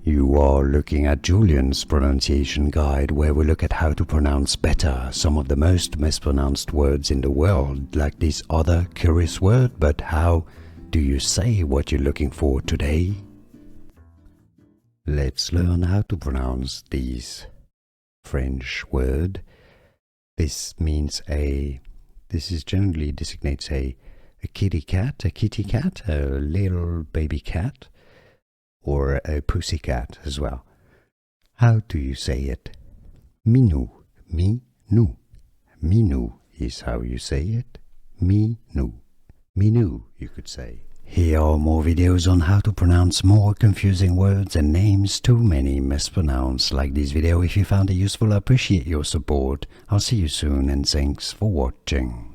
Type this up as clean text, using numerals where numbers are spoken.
You are looking at Julian's pronunciation guide, where we look at how to pronounce better some of the most mispronounced words in the world, like this other curious word. But how do you say what you're looking for today? Let's learn how to pronounce this French word. This generally designates a kitty cat, a little baby cat, or a pussy cat as well. How do you say it? Minou, Minou. Minou is how you say it. Minou, Minou, you could say. Here are more videos on how to pronounce more confusing words and names too many mispronounced. Like this video if you found it useful. I appreciate your support. I'll see you soon and thanks for watching.